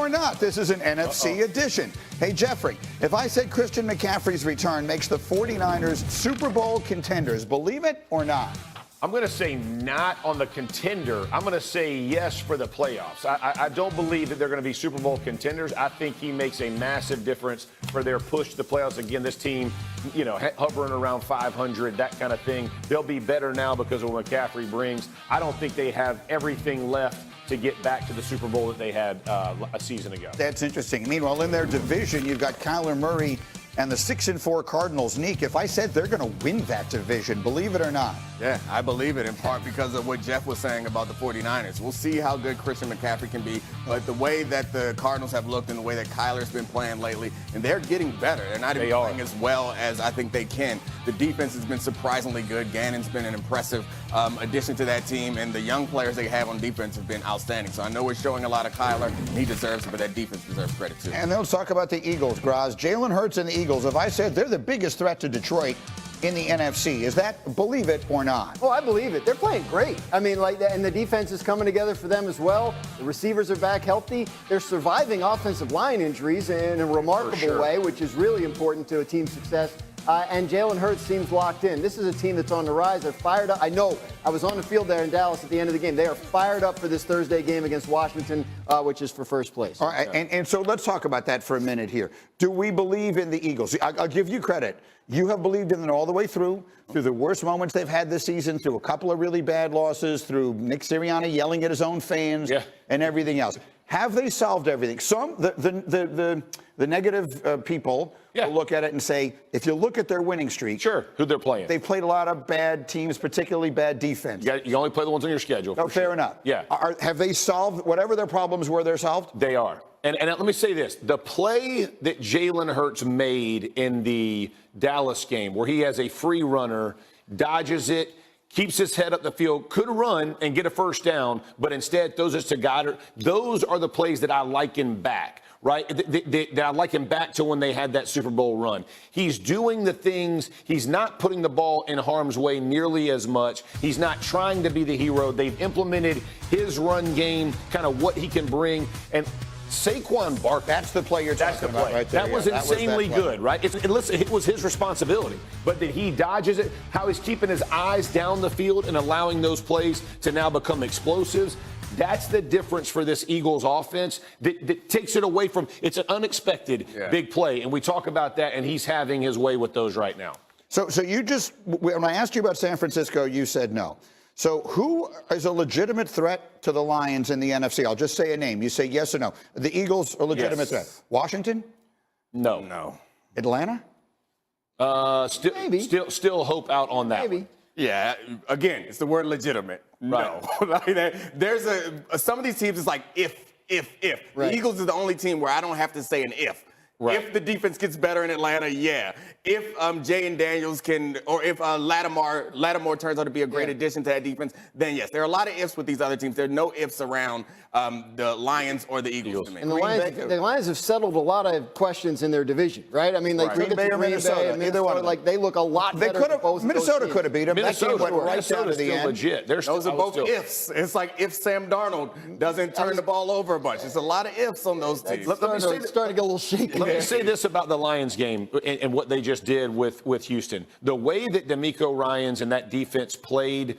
or not, this is an NFC edition. Hey, Jeffrey, if I said Christian McCaffrey's return makes the 49ers Super Bowl contenders, believe it or not? I'm going to say not on the contender. I'm going to say yes for the playoffs. I don't believe that they're going to be Super Bowl contenders. I think he makes a massive difference for their push to the playoffs. Again, this team, hovering around 500, that kind of thing. They'll be better now because of what McCaffrey brings. I don't think they have everything left to get back to the Super Bowl that they had a season ago. That's interesting. Meanwhile, in their division, you've got Kyler Murray and the 6-4 Cardinals. Neek, if I said they're going to win that division, believe it or not? Yeah, I believe it, in part because of what Jeff was saying about the 49ers. We'll see how good Christian McCaffrey can be, but the way that the Cardinals have looked and the way that Kyler's been playing lately, and they're getting better. They're not even playing as well as I think they can. The defense has been surprisingly good. Gannon's been an impressive addition to that team, and the young players they have on defense have been outstanding. So I know we're showing a lot of Kyler, and he deserves it, but that defense deserves credit too. And let's talk about the Eagles, Graz. Jalen Hurts and the Eagles. If I said they're the biggest threat to Detroit in the NFC, is that believe it or not? Oh, I believe it. They're playing great. I mean, and the defense is coming together for them as well. The receivers are back healthy. They're surviving offensive line injuries in a remarkable way, which is really important to a team's success. And Jalen Hurts seems locked in. This is a team that's on the rise. They're fired up. I know I was on the field there in Dallas at the end of the game. They are fired up for this Thursday game against Washington, which is for first place. All right, and so let's talk about that for a minute here. Do we believe in the Eagles? I'll give you credit. You have believed in them all the way through the worst moments they've had this season, through a couple of really bad losses, through Nick Sirianni yelling at his own fans, and everything else. Have they solved everything? Some, the negative people will look at it and say, if you look at their winning streak. Sure, who they're playing. They've played a lot of bad teams, particularly bad defense. You only play the ones on your schedule. Oh, fair enough. Yeah. Have they solved whatever their problems were, they're solved? They are. And let me say this. The play that Jalen Hurts made in the Dallas game, where he has a free runner, dodges it, keeps his head up the field, could run and get a first down, but instead throws it to Goddard. Those are the plays that I liken back, right? That I liken back to when they had that Super Bowl run. He's doing the things. He's not putting the ball in harm's way nearly as much. He's not trying to be the hero. They've implemented his run game, kind of what he can bring. And Saquon Barkley. That's the play you're talking about right there. That was insanely good, right? Listen, it was his responsibility. But that he dodges it, how he's keeping his eyes down the field and allowing those plays to now become explosives. That's the difference for this Eagles offense that takes it away from, it's an unexpected big play. And we talk about that, and he's having his way with those right now. So you just, when I asked you about San Francisco, you said no. So who is a legitimate threat to the Lions in the NFC? I'll just say a name. You say yes or no. The Eagles are a legitimate threat. Washington? No. Atlanta? Maybe. Still hope out on that. Maybe. One. Yeah, again, it's the word legitimate. Right. No. There's some of these teams, it's like if. Right. The Eagles is the only team where I don't have to say an if. Right. If the defense gets better in Atlanta, yeah. If Jay and Daniels can, or if Lattimore turns out to be a great addition to that defense, then yes. There are a lot of ifs with these other teams. There are no ifs around the Lions or the Eagles to me. And the Lions have settled a lot of questions in their division, right? I mean, they Green Bay or Minnesota, either one. Like they look a lot better than both. Minnesota could have beat them. Minnesota went right down to the end. Legit. Those are both ifs. It's like if Sam Darnold doesn't turn the ball over a bunch. It's a lot of ifs on those teams. It's starting to get a little shaky. Let me say this about the Lions game and what they just did with Houston. The way that D'Amico Ryans and that defense played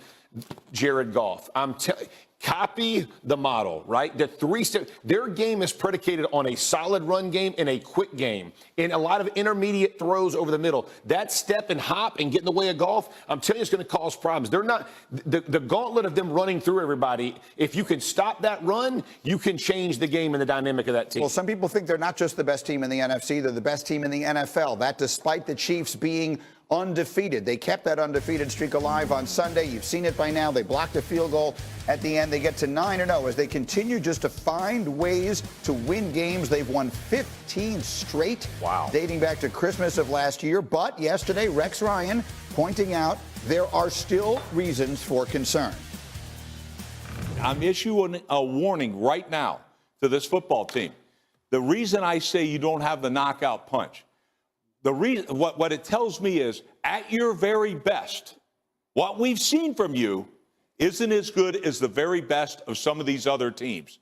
Jared Goff, copy the model, right? Their game is predicated on a solid run game and a quick game and a lot of intermediate throws over the middle. That step and hop and get in the way of Goff, I'm telling you, it's going to cause problems. They're not the gauntlet of them running through everybody. If you can stop that run, you can change the game and the dynamic of that team. Well, some people think they're not just the best team in the NFC, they're the best team in the NFL. That despite the Chiefs being undefeated. They kept that undefeated streak alive on Sunday. You've seen it by now. They blocked a field goal at the end. They get to 9-0 as they continue just to find ways to win games. They've won 15 straight, dating back to Christmas of last year. But yesterday, Rex Ryan pointing out there are still reasons for concern. I'm issuing a warning right now to this football team. The reason I say you don't have the knockout punch, the reason, what it tells me is, at your very best, what we've seen from you isn't as good as the very best of some of these other teams.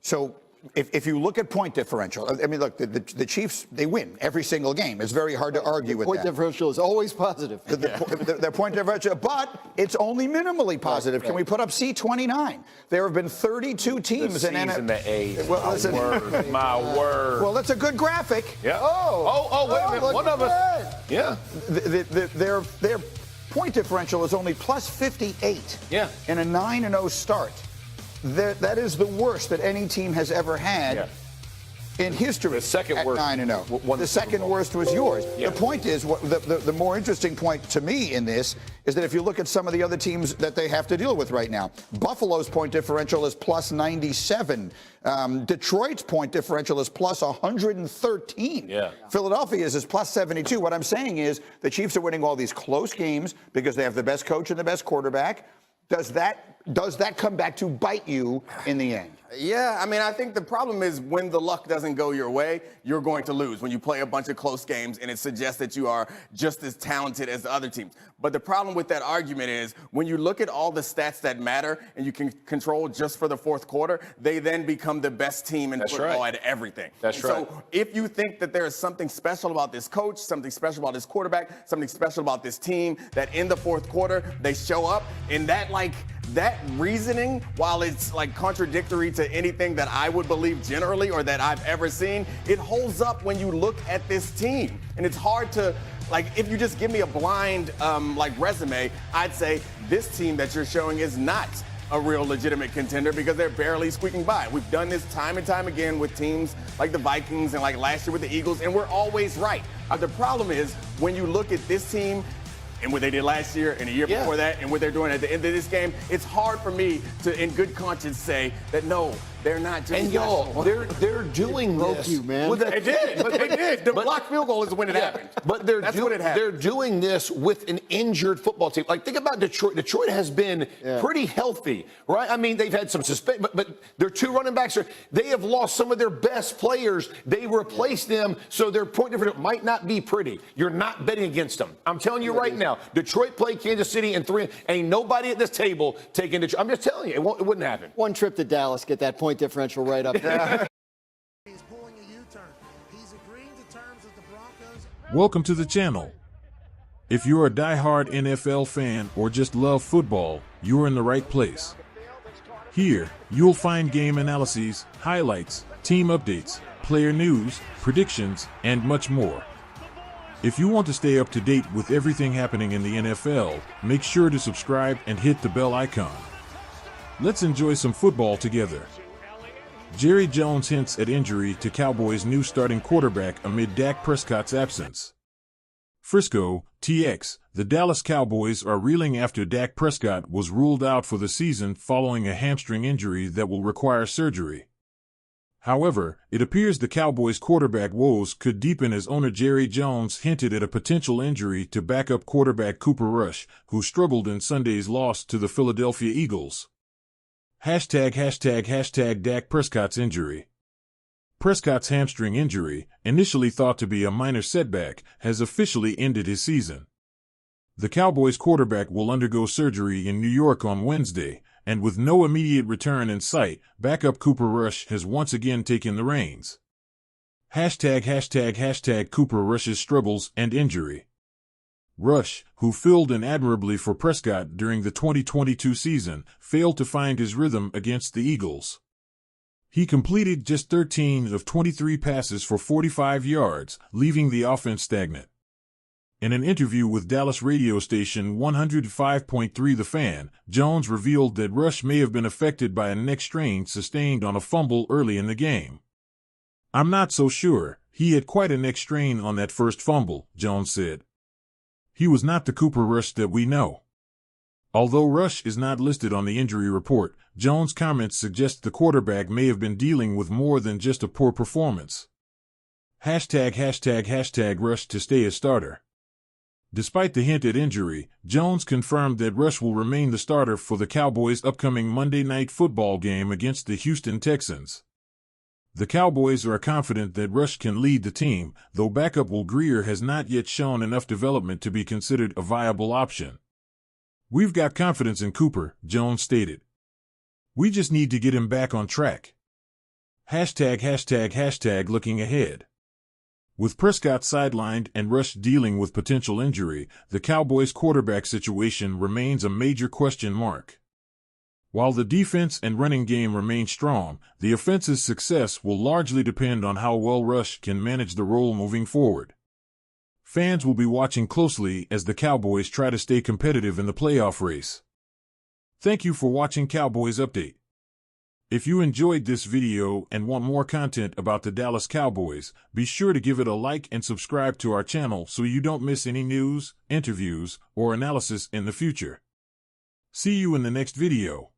So if you look at point differential, I mean, look, the Chiefs, they win every single game. It's very hard to argue with that. Point differential is always positive. The point differential, but it's only minimally positive. Can we put up C29? There have been 32 teams in C's and the A's. Well, listen, My word. well, that's a good graphic. Yeah. Oh, wait a minute. look One at of us. that. Yeah. Their point differential is only plus 58 in a 9-0 start. That is the worst that any team has ever had in history. The second at worst 9-0. The second worst was yours. Yeah. The point is, the more interesting point to me in this is that if you look at some of the other teams that they have to deal with right now, Buffalo's point differential is plus 97. Detroit's point differential is plus 113. Yeah. Philadelphia's is plus 72. What I'm saying is the Chiefs are winning all these close games because they have the best coach and the best quarterback. Does that come back to bite you in the end? Yeah, I mean, I think the problem is when the luck doesn't go your way, you're going to lose. When you play a bunch of close games and it suggests that you are just as talented as the other teams. But the problem with that argument is when you look at all the stats that matter and you can control just for the fourth quarter, they then become the best team in football at everything. That's right. So if you think that there is something special about this coach, something special about this quarterback, something special about this team, that in the fourth quarter they show up, and that reasoning, while it's like contradictory to anything that I would believe generally or that I've ever seen, it holds up when you look at this team. And it's hard to, like, if you just give me a blind resume, I'd say this team that you're showing is not a real legitimate contender because they're barely squeaking by. We've done this time and time again with teams like the Vikings and like last year with the Eagles, and we're always right. The problem is when you look at this team and what they did last year and the year before that and what they're doing at the end of this game, it's hard for me to, in good conscience, say that no, they're not just. And y'all, they're doing this. You, man. They did, but they did. The blocked field goal is when it happened. But That's when it happened. they're doing this with an injured football team. Like, think about Detroit. Detroit has been pretty healthy, right? I mean, they've had some suspension, but their two running backs they have lost some of their best players. They replaced them, so their point differential might not be pretty. You're not betting against them. I'm telling you right now, Detroit played Kansas City in 3. Ain't nobody at this table taking Detroit. I'm just telling you, it wouldn't happen. One trip to Dallas, get that point differential right up there. He's pulling a U-turn. He's agreeing to terms with the Broncos. Welcome to the channel. If you're a die-hard NFL fan or just love football, you're in the right place. Here, you'll find game analyses, highlights, team updates, player news, predictions, and much more. If you want to stay up to date with everything happening in the NFL, make sure to subscribe and hit the bell icon. Let's enjoy some football together. Jerry Jones hints at injury to Cowboys' new starting quarterback amid Dak Prescott's absence. Frisco, TX, the Dallas Cowboys are reeling after Dak Prescott was ruled out for the season following a hamstring injury that will require surgery. However, it appears the Cowboys' quarterback woes could deepen as owner Jerry Jones hinted at a potential injury to backup quarterback Cooper Rush, who struggled in Sunday's loss to the Philadelphia Eagles. ### Dak Prescott's injury. Prescott's hamstring injury, initially thought to be a minor setback, has officially ended his season. The Cowboys quarterback will undergo surgery in New York on Wednesday, and with no immediate return in sight, backup Cooper Rush has once again taken the reins. ### Cooper Rush's struggles and injury. Rush, who filled in admirably for Prescott during the 2022 season, failed to find his rhythm against the Eagles. He completed just 13 of 23 passes for 45 yards, leaving the offense stagnant. In an interview with Dallas radio station 105.3 The Fan, Jones revealed that Rush may have been affected by a neck strain sustained on a fumble early in the game. "I'm not so sure. He had quite a neck strain on that first fumble," Jones said. He was not the Cooper Rush that we know. Although Rush is not listed on the injury report, Jones' comments suggest the quarterback may have been dealing with more than just a poor performance. ### Rush to stay a starter. Despite the hint at injury, Jones confirmed that Rush will remain the starter for the Cowboys' upcoming Monday Night Football game against the Houston Texans. The Cowboys are confident that Rush can lead the team, though backup Will Grier has not yet shown enough development to be considered a viable option. "We've got confidence in Cooper," Jones stated. "We just need to get him back on track." ### looking ahead. With Prescott sidelined and Rush dealing with potential injury, the Cowboys' quarterback situation remains a major question mark. While the defense and running game remain strong, the offense's success will largely depend on how well Rush can manage the role moving forward. Fans will be watching closely as the Cowboys try to stay competitive in the playoff race. Thank you for watching Cowboys Update. If you enjoyed this video and want more content about the Dallas Cowboys, be sure to give it a like and subscribe to our channel so you don't miss any news, interviews, or analysis in the future. See you in the next video.